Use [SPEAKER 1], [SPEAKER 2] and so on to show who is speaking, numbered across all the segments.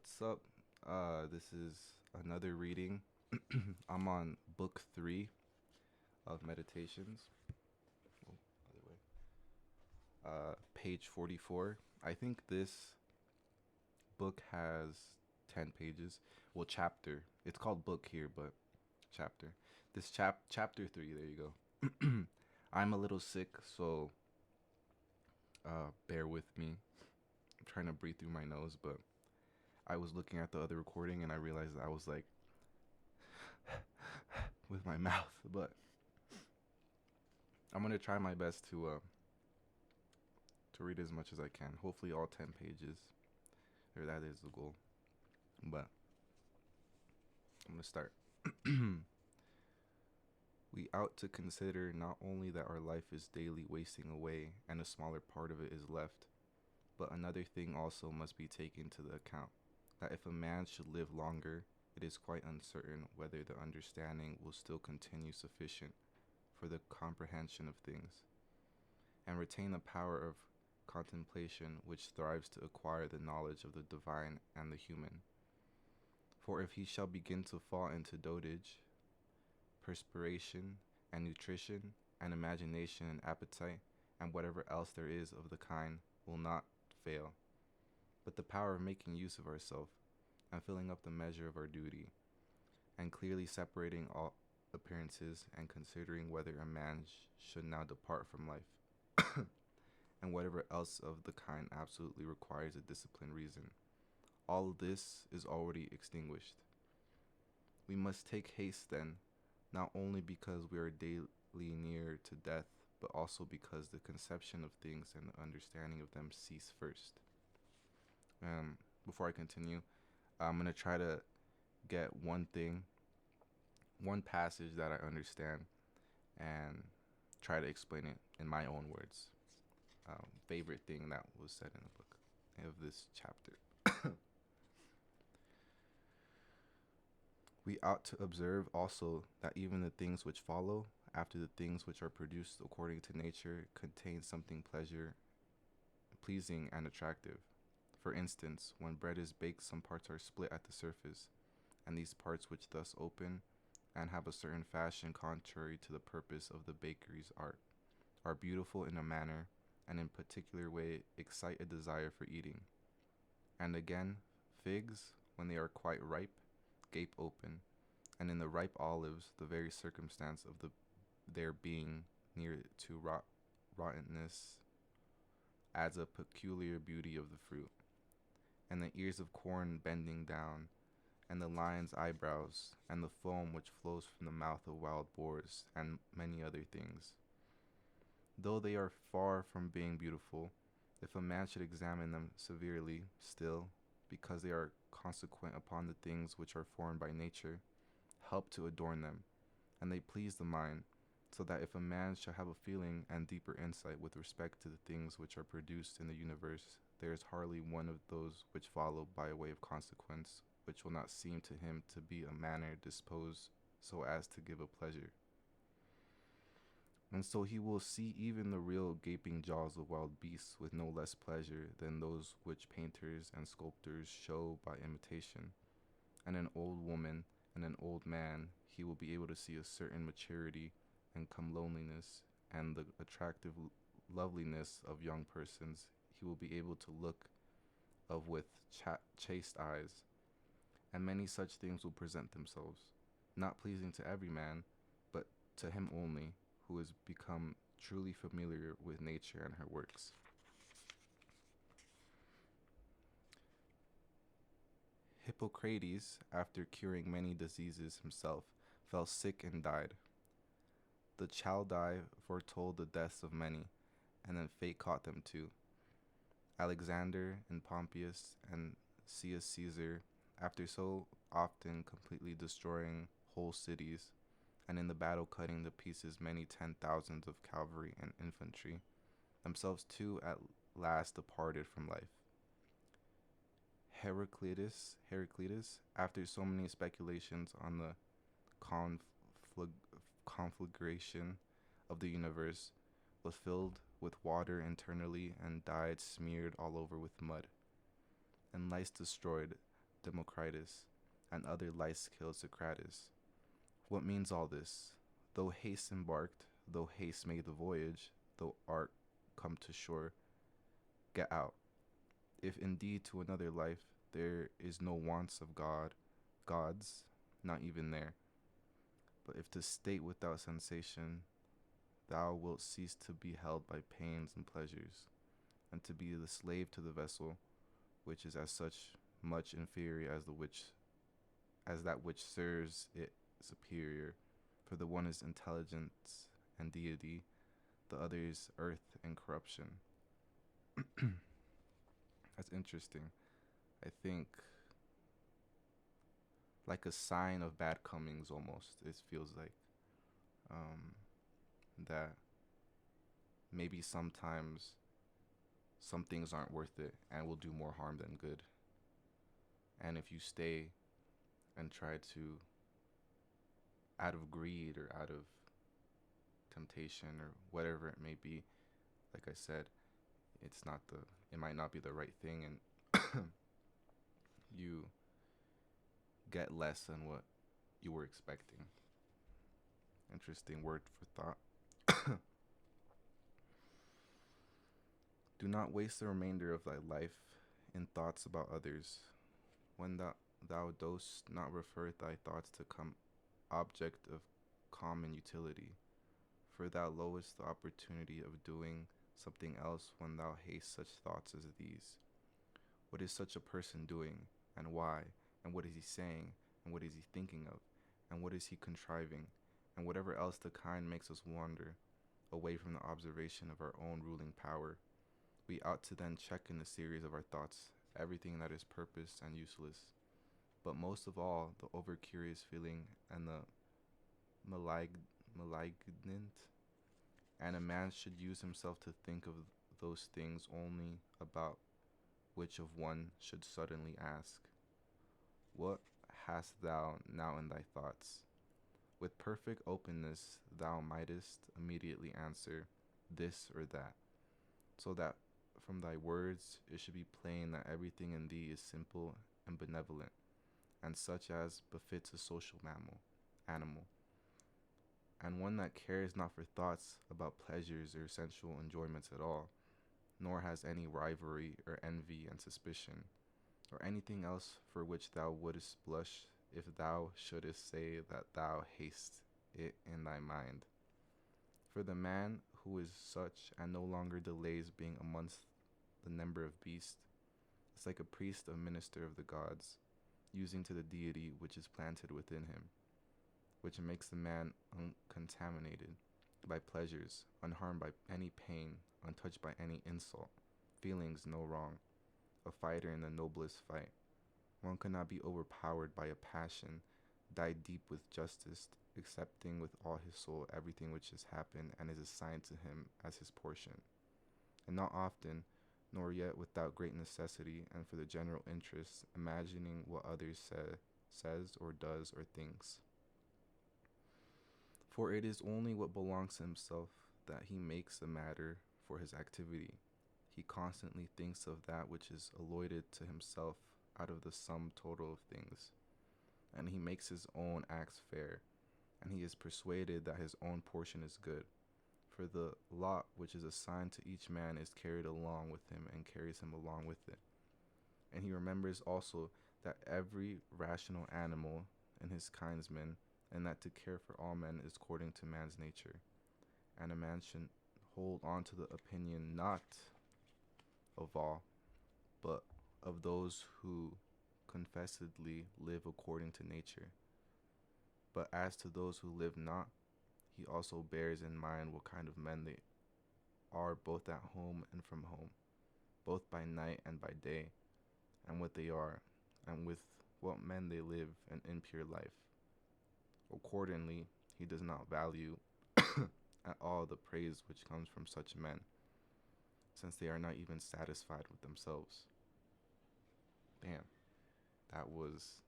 [SPEAKER 1] What's up? This is another reading. I'm on book 3 of Meditations. Oh, other way. Page 44. I think this book has 10 pages. Well, chapter. It's called book here, but chapter. This chapter 3. There you go. I'm a little sick, so bear with me. I'm trying to breathe through my nose, but I was looking at the other recording and I realized I was like with my mouth, but I'm gonna try my best to read as much as I can. Hopefully, all 10 pages, or that is the goal. But I'm gonna start. We ought to consider not only that our life is daily wasting away and a smaller part of it is left, but another thing also must be taken into the account, that if a man should live longer, it is quite uncertain whether the understanding will still continue sufficient for the comprehension of things, and retain the power of contemplation which thrives to acquire the knowledge of the divine and the human. For if he shall begin to fall into dotage, perspiration, and nutrition, and imagination and appetite, and whatever else there is of the kind, will not fail, but the power of making use of ourselves, and filling up the measure of our duty, and clearly separating all appearances, and considering whether a man should now depart from life, and whatever else of the kind absolutely requires a disciplined reason. All this is already extinguished. We must take haste then, not only because we are daily near to death, but also because the conception of things and the understanding of them cease first. Before I continue, I'm going to try to get one passage that I understand, and try to explain it in my own words. Favorite thing that was said in the book of this chapter. We ought to observe also that even the things which follow after the things which are produced according to nature contain something pleasing and attractive. For instance, when bread is baked, some parts are split at the surface, and these parts which thus open and have a certain fashion contrary to the purpose of the bakery's art are beautiful in a manner, and in particular way excite a desire for eating. And again, figs, when they are quite ripe, gape open, and in the ripe olives, the very circumstance of their being near to rottenness adds a peculiar beauty of the fruit. And the ears of corn bending down, and the lion's eyebrows, and the foam which flows from the mouth of wild boars, and many other things. Though they are far from being beautiful, if a man should examine them severely, still, because they are consequent upon the things which are formed by nature, help to adorn them, and they please the mind, so that if a man shall have a feeling and deeper insight with respect to the things which are produced in the universe, there is hardly one of those which follow by way of consequence which will not seem to him to be a manner disposed so as to give a pleasure. And so he will see even the real gaping jaws of wild beasts with no less pleasure than those which painters and sculptors show by imitation. And an old woman and an old man, he will be able to see a certain maturity and comeliness, and the attractive loveliness of young persons he will be able to look of with chaste eyes. And many such things will present themselves, not pleasing to every man, but to him only, who has become truly familiar with nature and her works. Hippocrates, after curing many diseases himself, fell sick and died. The Chaldai foretold the deaths of many, and then fate caught them too. Alexander and Pompeius and Caesar, after so often completely destroying whole cities, and in the battle cutting to pieces many 10,000s of cavalry and infantry, themselves too at last departed from life. Heraclitus, after so many speculations on the conflagration of the universe, was filled with water internally and died smeared all over with mud. And lice destroyed Democritus, and other light-skilled Socrates. What means all this? Though haste embarked, though haste made the voyage, though art come to shore, get out. If indeed to another life there is no wants of gods, not even there. But if to state without sensation, thou wilt cease to be held by pains and pleasures, and to be the slave to the vessel, which is as such much inferior as that which serves it superior. For the one is intelligence and deity, the other is earth and corruption. That's interesting. I think like a sign of bad comings almost. It feels like um, that maybe sometimes some things aren't worth it and will do more harm than good. And if you stay and try to, out of greed or out of temptation or whatever it may be, like I said, it might not be the right thing, and you get less than what you were expecting. Interesting word for thought. Do not waste the remainder of thy life in thoughts about others, when thou dost not refer thy thoughts to come object of common utility, for thou lowest the opportunity of doing something else when thou haste such thoughts as these. What is such a person doing, and why, and what is he saying, and what is he thinking of, and what is he contriving, and whatever else the kind makes us wander away from the observation of our own ruling power. We ought to then check in the series of our thoughts everything that is purposed and useless, but most of all the over-curious feeling and the malignant, and a man should use himself to think of those things only about which of one should suddenly ask, what hast thou now in thy thoughts? With perfect openness thou mightest immediately answer this or that, so that from thy words it should be plain that everything in thee is simple and benevolent, and such as befits a social animal, and one that cares not for thoughts about pleasures or sensual enjoyments at all, nor has any rivalry or envy and suspicion, or anything else for which thou wouldst blush if thou shouldest say that thou hast it in thy mind. For the man who is such and no longer delays being amongst the number of beasts, is like a priest or minister of the gods, using to the deity which is planted within him, which makes the man uncontaminated by pleasures, unharmed by any pain, untouched by any insult, feelings no wrong, a fighter in the noblest fight. One cannot be overpowered by a passion, die deep with justice, accepting with all his soul everything which has happened and is assigned to him as his portion, and not often, nor yet without great necessity and for the general interest, imagining what others says or does or thinks. For it is only what belongs to himself that he makes a matter for his activity. He constantly thinks of that which is allotted to himself out of the sum total of things, and he makes his own acts fair, and he is persuaded that his own portion is good. For the lot which is assigned to each man is carried along with him and carries him along with it. And he remembers also that every rational animal and his kindsmen, and that to care for all men is according to man's nature. And a man should hold on to the opinion not of all, but of those who confessedly live according to nature. But as to those who live not, he also bears in mind what kind of men they are both at home and from home, both by night and by day, and what they are, and with what men they live an impure life. Accordingly, he does not value at all the praise which comes from such men, since they are not even satisfied with themselves. Damn, that was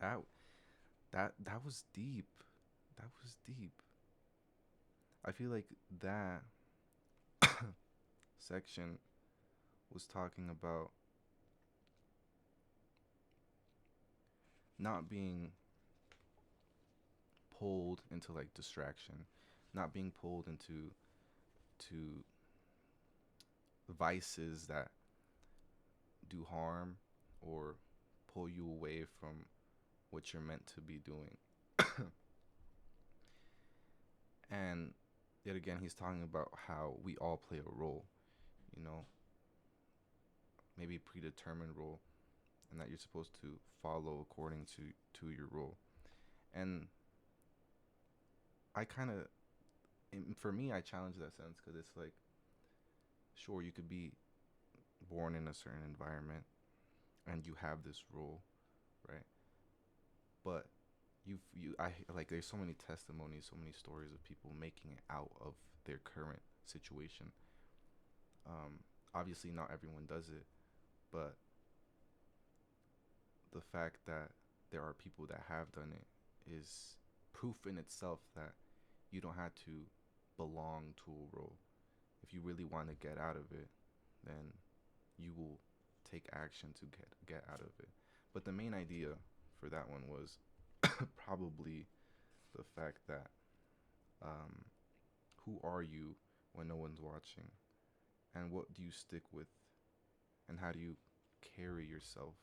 [SPEAKER 1] that that was deep. That was deep. I feel like that section was talking about not being pulled into like distraction, not being pulled into to vices that do harm or pull you away from what you're meant to be doing. And yet again, he's talking about how we all play a role, you know, maybe a predetermined role, and that you're supposed to follow according to your role. And I kind of, for me, I challenge that sense because it's like, sure, you could be born in a certain environment and you have this role, right? But I like there's so many testimonies, so many stories of people making it out of their current situation. Obviously, not everyone does it, but the fact that there are people that have done it is proof in itself that you don't have to belong to a role. If you really want to get out of it, then you will take action to get out of it. But the main idea for that one was probably the fact that um, who are you when no one's watching, and what do you stick with, and how do you carry yourself?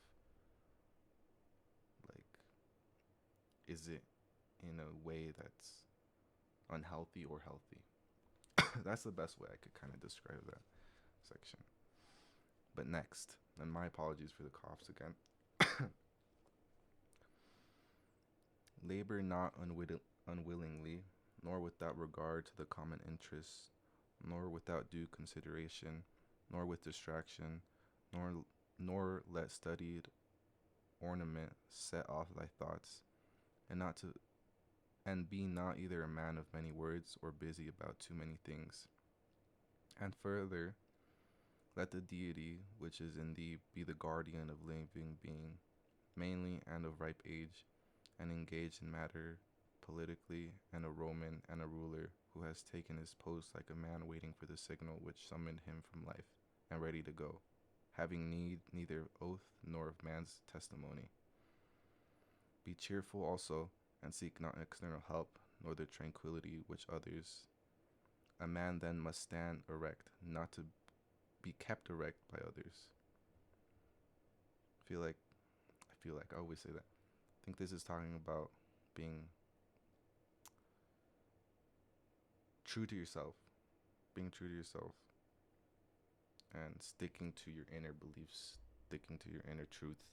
[SPEAKER 1] Like, is it in a way that's unhealthy or healthy? That's the best way I could kind of describe that section. But next, and my apologies for the coughs again. Labor not unwillingly, nor without regard to the common interests, nor without due consideration, nor with distraction, nor let studied ornament set off thy thoughts, and not to and be not either a man of many words or busy about too many things. And further, let the deity which is in thee be the guardian of living being, mainly and of ripe age, and engaged in matter politically, and a Roman and a ruler who has taken his post like a man waiting for the signal which summoned him from life, and ready to go, having need neither of oath nor of man's testimony. Be cheerful also, and seek not external help, nor the tranquility which others. A man then must stand erect, not to be kept erect by others. I feel like I always say that. I think this is talking about being true to yourself, being true to yourself, and sticking to your inner beliefs, sticking to your inner truth.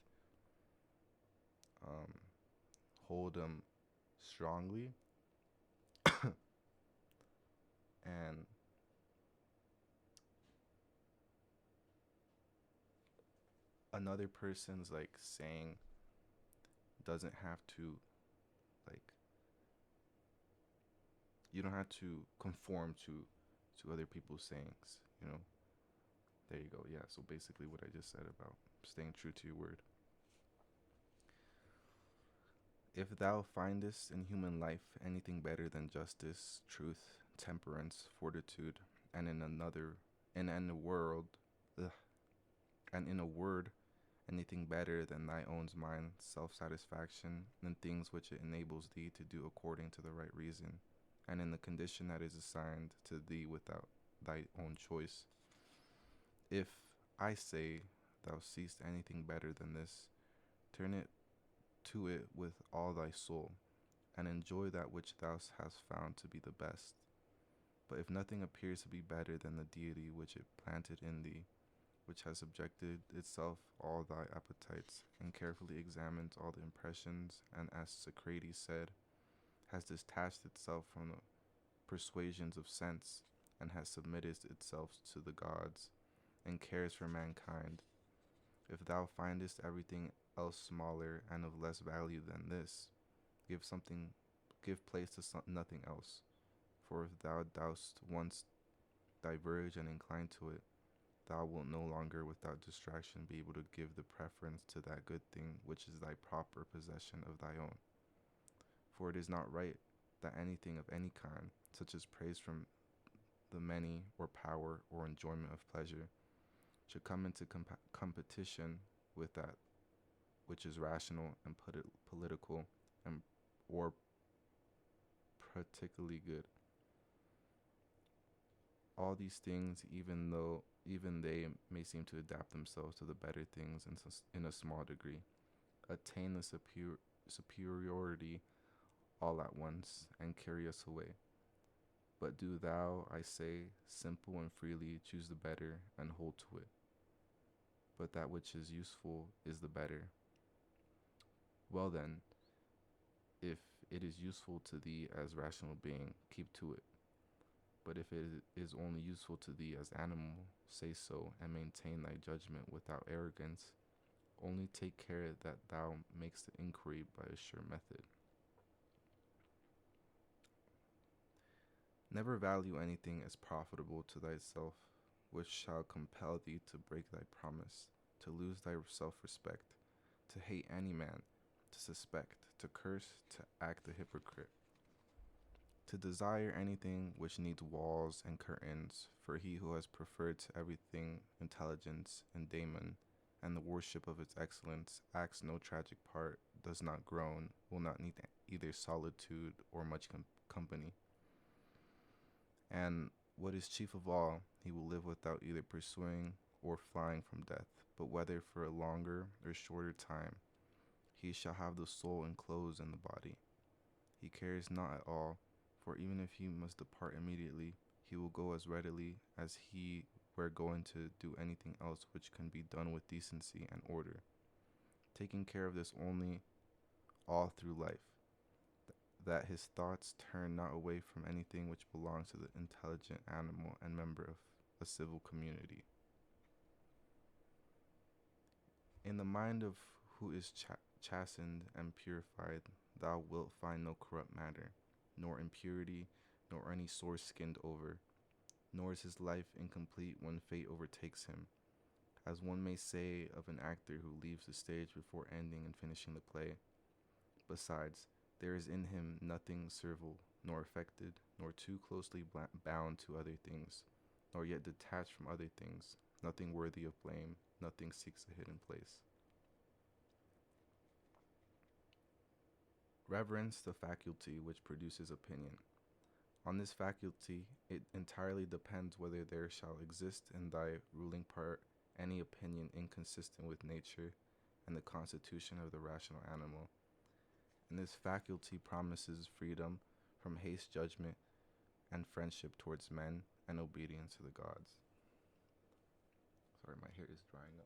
[SPEAKER 1] Um, Hold them strongly, and another person's like saying doesn't have to like you don't have to conform to other people's sayings, you know. There you go. Yeah, so basically what I just said about staying true to your word. If thou findest in human life anything better than justice, truth, temperance, fortitude, and in a world ugh, and in a word anything better than thy own mind, self-satisfaction, and things which it enables thee to do according to the right reason, and in the condition that is assigned to thee without thy own choice. If, I say, thou seest anything better than this, turn it to it with all thy soul, and enjoy that which thou hast found to be the best. But if nothing appears to be better than the deity which it planted in thee, which has subjected itself all thy appetites, and carefully examined all the impressions, and as Socrates said, has detached itself from the persuasions of sense, and has submitted itself to the gods, and cares for mankind. If thou findest everything else smaller and of less value than this, give place to nothing else. For if thou dost once diverge and incline to it, thou wilt no longer without distraction be able to give the preference to that good thing which is thy proper possession of thy own. For it is not right that anything of any kind, such as praise from the many, or power, or enjoyment of pleasure, should come into competition with that which is rational and political and or particularly good. All these things, even they may seem to adapt themselves to the better things in a small degree, attain the superiority all at once and carry us away. But do thou, I say, simple and freely choose the better and hold to it. But that which is useful is the better. Well then, if it is useful to thee as rational being, keep to it. But if it is only useful to thee as animal, say so, and maintain thy judgment without arrogance. Only take care that thou makest the inquiry by a sure method. Never value anything as profitable to thyself, which shall compel thee to break thy promise, to lose thy self-respect, to hate any man, to suspect, to curse, to act a hypocrite, to desire anything which needs walls and curtains, for he who has preferred to everything intelligence and daemon, and the worship of its excellence, acts no tragic part, does not groan, will not need either solitude or much company. And what is chief of all, he will live without either pursuing or flying from death, but whether for a longer or shorter time, he shall have the soul enclosed in the body. He cares not at all, for even if he must depart immediately, he will go as readily as he were going to do anything else which can be done with decency and order, taking care of this only all through life, that his thoughts turn not away from anything which belongs to the intelligent animal and member of a civil community. In the mind of who is chastened and purified, thou wilt find no corrupt matter, nor impurity, nor any sore skinned over, nor is his life incomplete when fate overtakes him, as one may say of an actor who leaves the stage before ending and finishing the play. Besides, there is in him nothing servile, nor affected, nor too closely bound to other things, nor yet detached from other things, nothing worthy of blame, nothing seeks a hidden place. Reverence the faculty which produces opinion. On this faculty it entirely depends whether there shall exist in thy ruling part any opinion inconsistent with nature and the constitution of the rational animal. And this faculty promises freedom from haste judgment and friendship towards men and obedience to the gods. Sorry, my hair is drying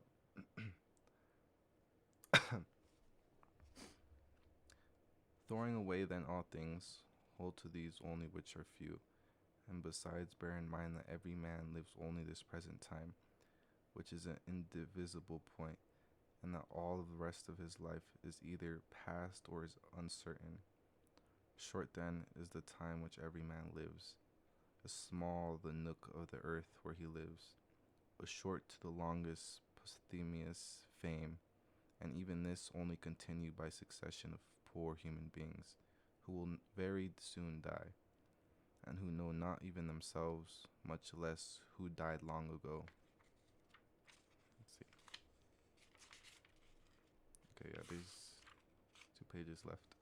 [SPEAKER 1] up. Throwing away then all things, hold to these only which are few, and besides bear in mind that every man lives only this present time, which is an indivisible point, and that all of the rest of his life is either past or is uncertain. Short then is the time which every man lives, as small the nook of the earth where he lives, but short to the longest posthumous fame, and even this only continued by succession of poor human beings, who will very soon die, and who know not even themselves, much less who died long ago. Let's see. Okay, yeah, there's 2 pages left.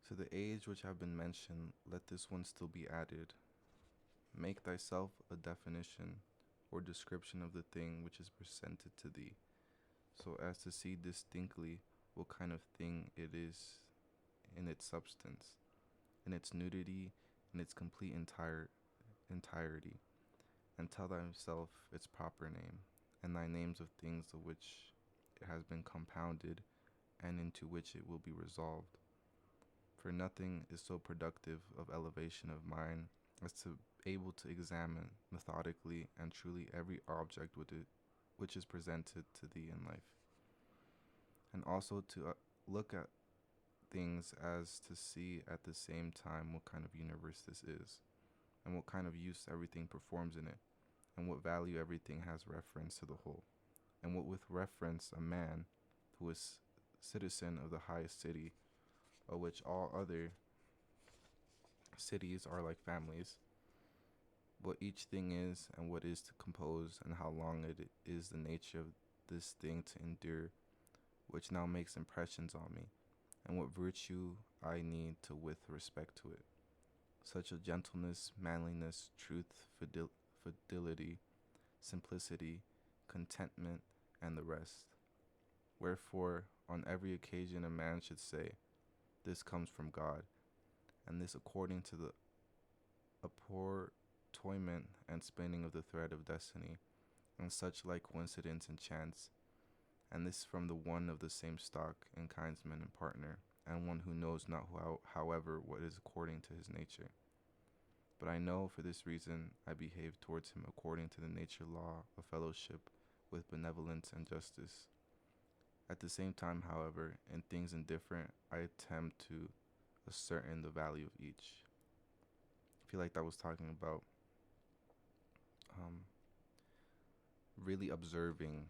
[SPEAKER 1] To the age which have been mentioned, let this one still be added. Make thyself a definition or description of the thing which is presented to thee, so as to see distinctly what kind of thing it is in its substance, in its nudity, in its complete entirety, and tell thyself its proper name, and thy names of things of which it has been compounded, and into which it will be resolved. For nothing is so productive of elevation of mind as to able to examine methodically and truly every object which is presented to thee in life, and also to look at things as to see at the same time what kind of universe this is, and what kind of use everything performs in it, and what value everything has reference to the whole, and what with reference a man who is citizen of the highest city, of which all other cities are like families, what each thing is and what is to compose, and how long it is the nature of this thing to endure, which now makes impressions on me, and what virtue I need to with respect to it, such as gentleness, manliness, truth, fidelity, simplicity, contentment, and the rest. Wherefore, on every occasion a man should say, this comes from God, and this according to the apportoyment and spinning of the thread of destiny, and such like coincidence and chance, and this from the one of the same stock and kinsman and partner, and one who knows not however what is according to his nature. But I know for this reason I behave towards him according to the nature law of fellowship with benevolence and justice. At the same time, however, in things indifferent, I attempt to ascertain the value of each. I feel like that was talking about um, really observing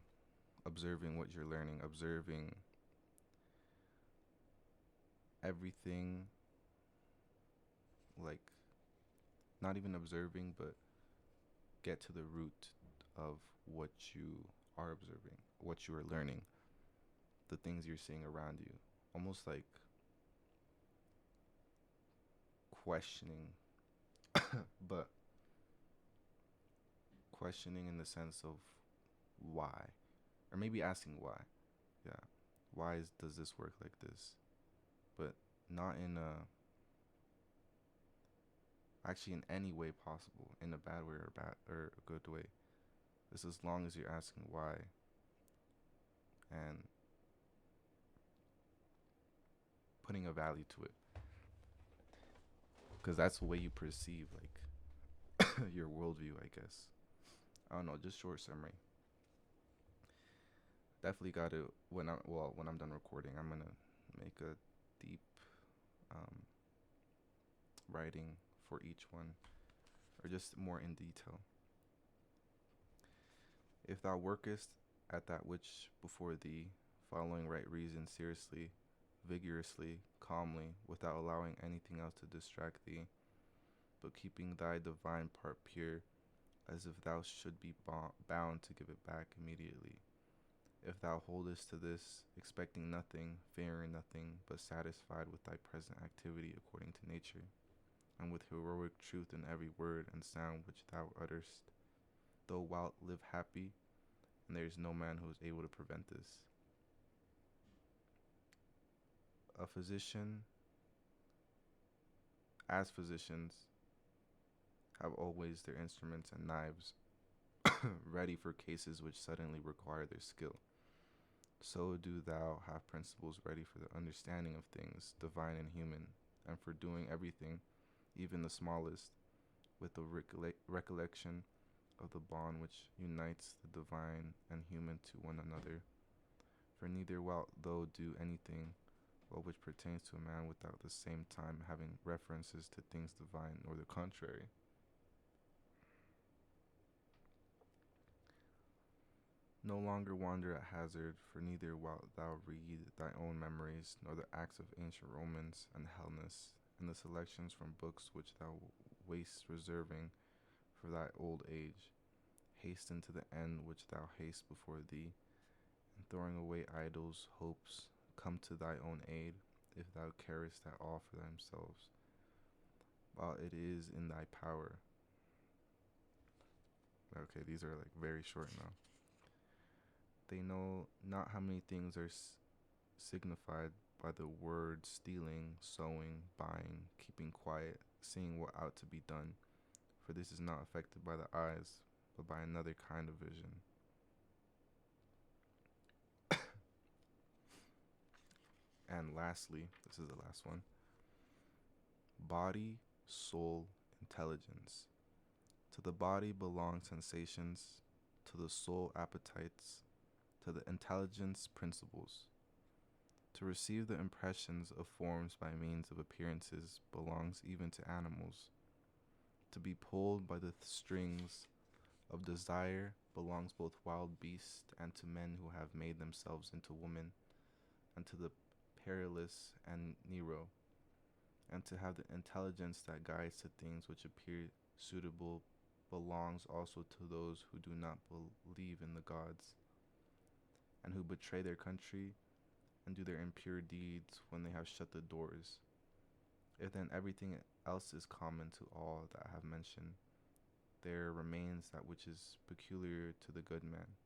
[SPEAKER 1] what you're learning, observing everything, like not even observing, but get to the root of what you are observing, what you are learning, the things you're seeing around you. Almost like questioning, but questioning in the sense of why, or maybe asking why. Yeah, does this work like this? But not in a actually in any way possible, in a bad way or a good way. Just as long as you're asking why and putting a value to it, because that's the way you perceive like your worldview, I guess. I don't know, just short summary. Definitely got to when I'm done recording, I'm gonna make a deep um, writing for each one, or just more in detail. If thou workest at that which before thee, following right reason seriously, vigorously, calmly, without allowing anything else to distract thee, but keeping thy divine part pure, as if thou should be bound to give it back immediately. If thou holdest to this, expecting nothing, fearing nothing, but satisfied with thy present activity according to nature, and with heroic truth in every word and sound which thou utterest, thou wilt live happy, and there is no man who is able to prevent this. A physician, as physicians, have always their instruments and knives ready for cases which suddenly require their skill. So do thou have principles ready for the understanding of things, divine and human, and for doing everything, even the smallest, with the recollection of the bond which unites the divine and human to one another. For neither wilt thou do anything well which pertains to a man without at the same time having references to things divine, or the contrary. No longer wander at hazard, for neither wilt thou read thy own memories, nor the acts of ancient Romans and Hellenists, and the selections from books which thou wast reserving for thy old age. Hasten to the end which thou hast before thee, and throwing away idols, hopes, come to thy own aid, if thou carest at all for themselves, while it is in thy power. Okay, these are like very short now. They know not how many things are signified by the word stealing, sowing, buying, keeping quiet, seeing what ought to be done, for this is not affected by the eyes, but by another kind of vision. And lastly, this is the last one: body, soul, intelligence. To the body belong sensations, to the soul appetites, to the intelligence principles. To receive the impressions of forms by means of appearances belongs even to animals. To be pulled by the strings of desire belongs both wild beasts and to men who have made themselves into women, and to the perilous and Nero, and to have the intelligence that guides to things which appear suitable belongs also to those who do not believe in the gods, and who betray their country and do their impure deeds when they have shut the doors. If then everything else is common to all that I have mentioned, there remains that which is peculiar to the good man,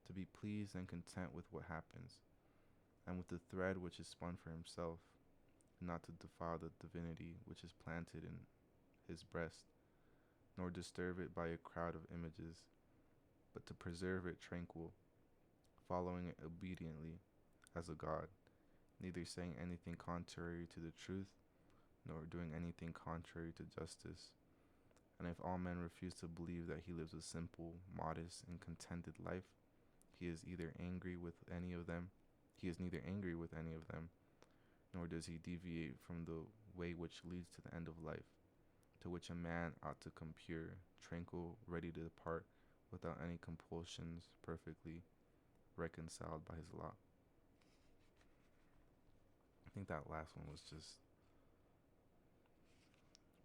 [SPEAKER 1] to be pleased and content with what happens, and with the thread which is spun for himself, not to defile the divinity which is planted in his breast, nor disturb it by a crowd of images, but to preserve it tranquil, following it obediently as a god, neither saying anything contrary to the truth, nor doing anything contrary to justice. And if all men refuse to believe that he lives a simple, modest, and contented life, he is either angry with any of them, he is neither angry with any of them, nor does he deviate from the way which leads to the end of life, to which a man ought to come pure, tranquil, ready to depart, without any compulsions, perfectly reconciled by his lot. I think that last one was just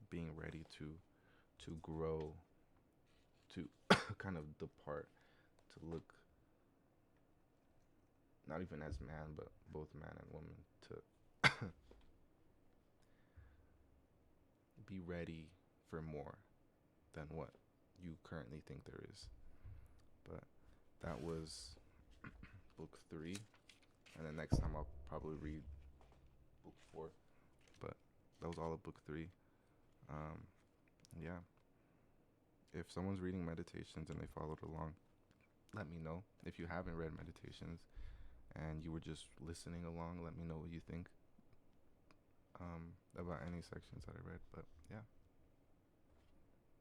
[SPEAKER 1] being ready to grow, to kind of depart, to look not even as man, but both man and woman, to be ready for more than what you currently think there is. But that was book 3, and then next time I'll probably read book 4. But that was all of book 3. Yeah. If someone's reading Meditations and they followed along, let me know. If you haven't read Meditations and you were just listening along, let me know what you think about any sections that I read. But yeah.